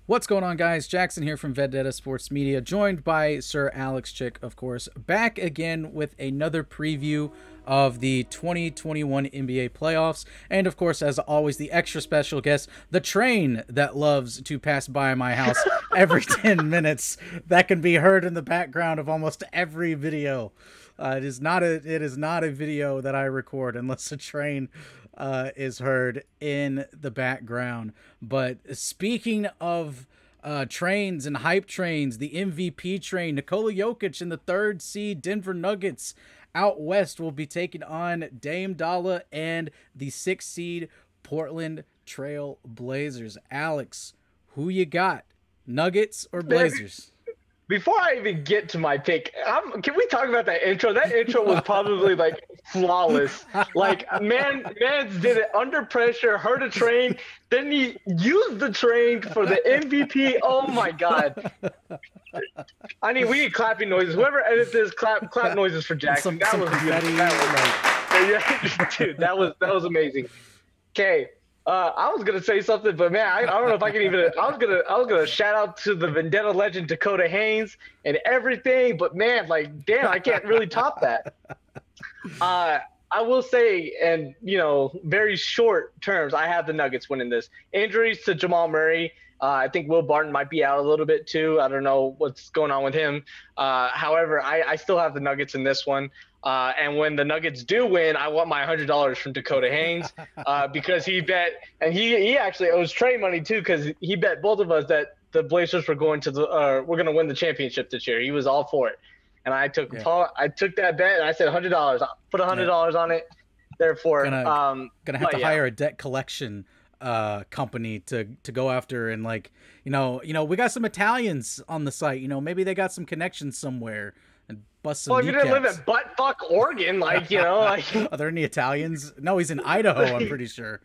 What's going on, guys? Jackson here from Vendetta Sports Media, joined by Sir Alex Chick, of course, back again with another preview of the 2021 NBA playoffs. And, of course, as always, the extra special guest, the train that loves to pass by my house every 10 minutes that can be heard in the background of almost every video. It is not a video that I record unless a train is heard in the background. But speaking of trains and hype trains, the MVP train, Nikola Jokic and the third seed Denver Nuggets out west will be taking on Dame Dalla and the sixth seed Portland Trail Blazers. Alex, who you got? Nuggets or Blazers? Before I even get to my pick, can we talk about that intro? That intro was probably like flawless. Like man's did it under pressure, heard a train, then he used the train for the MVP. Oh my God! We need clapping noises. Whoever edits this, clap noises for Jackson. That was beautiful. Dude, that was amazing. Okay. I was gonna say something, but man, I don't know if I can even. I was gonna shout out to the Vendetta legend Dakota Haynes and everything, but man, like, damn, I can't really top that. I will say, and very short terms, I have the Nuggets winning this. Injuries to Jamal Murray. I think Will Barton might be out a little bit too. I don't know what's going on with him. However, I still have the Nuggets in this one. And when the Nuggets do win, I want my $100 from Dakota Haynes because he bet, and he actually owes Trey money too because he bet both of us that the Blazers were going to we're going to win the championship this year. He was all for it, and I took that bet and I said $100. I put $100 on it. Therefore, gonna have to hire a debt collection company to go after, and we got some Italians on the site. Maybe they got some connections somewhere. And bust some Well, if you didn't live in buttfuck Oregon, Are there any Italians? No, he's in Idaho, I'm pretty sure.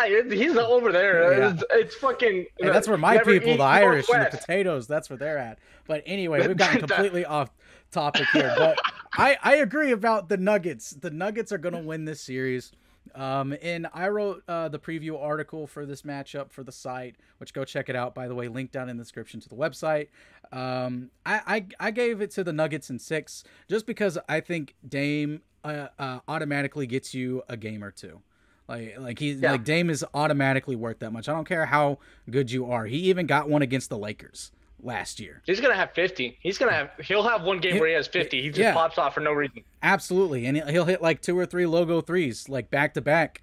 He's over there. Yeah. It's fucking. Hey, that's where my people, the Irish and the potatoes, that's where they're at. But anyway, we've gotten completely off topic here. But I agree about the Nuggets. The Nuggets are going to win this series. And I wrote the preview article for this matchup for the site, which go check it out, by the way, link down in the description to the website. I gave it to the Nuggets in 6 just because I think Dame automatically gets you a game or two. Like Dame is automatically worth that much. I don't care how good you are. He even got one against the Lakers last year. He's gonna have 50. He'll have one game where he has 50. He just pops off for no reason. Absolutely, and he'll hit like 2 or 3 logo threes, like back to back,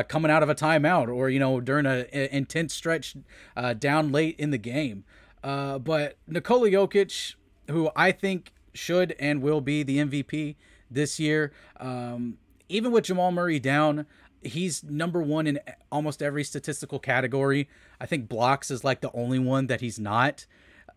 coming out of a timeout or during an intense stretch down late in the game. But Nikola Jokic, who I think should and will be the MVP this year, even with Jamal Murray down, he's number 1 in almost every statistical category. I think blocks is like the only one that he's not.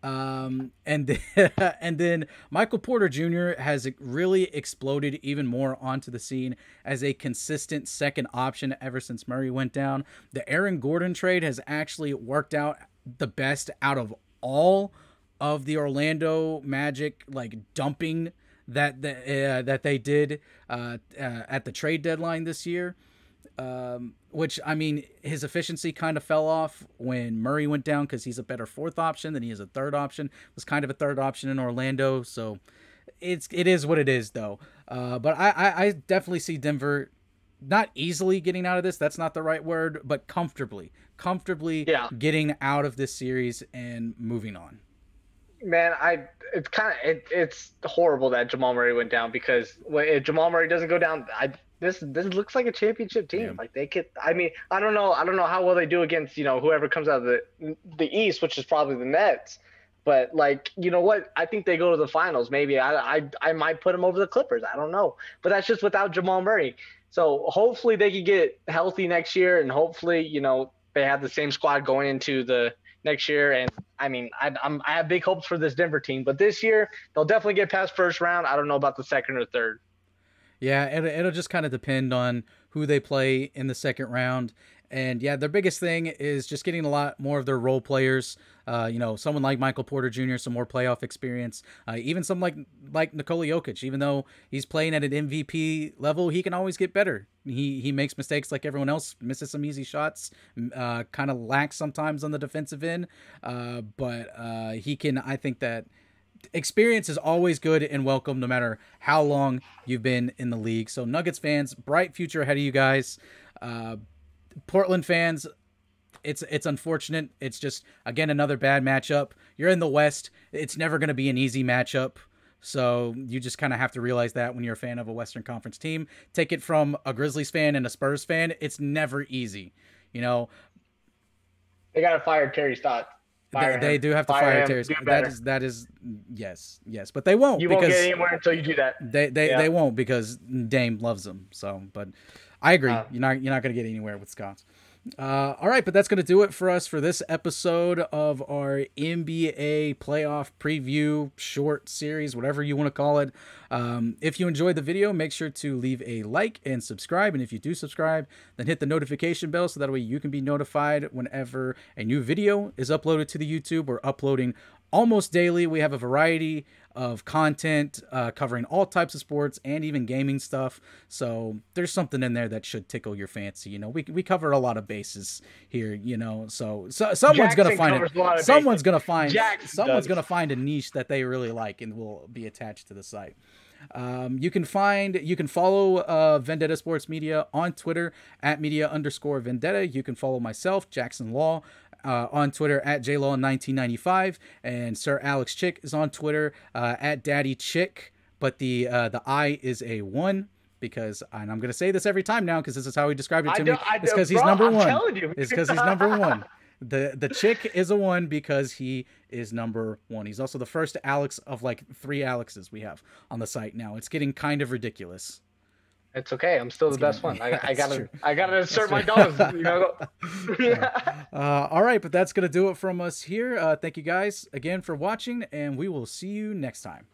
And then Michael Porter Jr. has really exploded even more onto the scene as a consistent second option ever since Murray went down. The Aaron Gordon trade has actually worked out the best out of all of the Orlando Magic dumping that they did at the trade deadline this year. Which, I mean, his efficiency kind of fell off when Murray went down because he's a better fourth option than he is a third option. Was kind of a third option in Orlando, so it is what it is, though. But I definitely see Denver not easily getting out of this. That's not the right word, but comfortably getting out of this series and moving on. Man, it's horrible that Jamal Murray went down because if Jamal Murray doesn't go down, this looks like a championship team. Yeah. Like they could. I mean, I don't know how well they do against whoever comes out of the East, which is probably the Nets. But what? I think they go to the finals. Maybe I might put them over the Clippers. I don't know. But that's just without Jamal Murray. So hopefully they can get healthy next year, and hopefully they have the same squad going into the next year. And I mean, I have big hopes for this Denver team. But this year they'll definitely get past first round. I don't know about the second or third. Yeah, it'll just kind of depend on who they play in the second round. And yeah, their biggest thing is just getting a lot more of their role players. Someone like Michael Porter Jr., some more playoff experience. Even some like Nikola Jokic, even though he's playing at an MVP level, he can always get better. He makes mistakes like everyone else, misses some easy shots, kind of lacks sometimes on the defensive end. But he can, I think that experience is always good and welcome no matter how long you've been in the league. So Nuggets fans, bright future ahead of you guys. Portland fans, it's unfortunate. It's just, again, another bad matchup. You're in the West. It's never going to be an easy matchup. So you just kind of have to realize that when you're a fan of a Western Conference team. Take it from a Grizzlies fan and a Spurs fan. It's never easy. They got to fire Terry Stotts. They do have to fire Terry. That is yes, but they won't. You won't get anywhere until you do that. They won't, because Dame loves them. So, but I agree. You're not going to get anywhere with Scott. All right, but that's going to do it for us for this episode of our NBA playoff preview short series, whatever you want to call it. If you enjoyed the video, make sure to leave a like and subscribe. And if you do subscribe, then hit the notification bell so that way you can be notified whenever a new video is uploaded to the YouTube. We're uploading almost daily. We have a variety of content covering all types of sports and even gaming stuff. So there's something in there that should tickle your fancy. We cover a lot of bases here. So someone's gonna find it. Someone's gonna find a niche that they really like and will be attached to the site. You can follow Vendetta Sports Media on Twitter at @media_Vendetta. You can follow myself, Jackson Law, on Twitter at JLaw1995, and Sir Alex Chick is on Twitter at Daddy Chick, but the I is a 1, because, and I'm gonna say this every time now because this is how he described it to me. It's because he's number 1. It's because he's number 1. The Chick is a 1 because he is number 1. He's also the first Alex of like 3 Alexes we have on the site now. It's getting kind of ridiculous. It's okay. I'm still the best one. I gotta assert my dogs. All right, but that's gonna do it from us here. Thank you guys again for watching, and we will see you next time.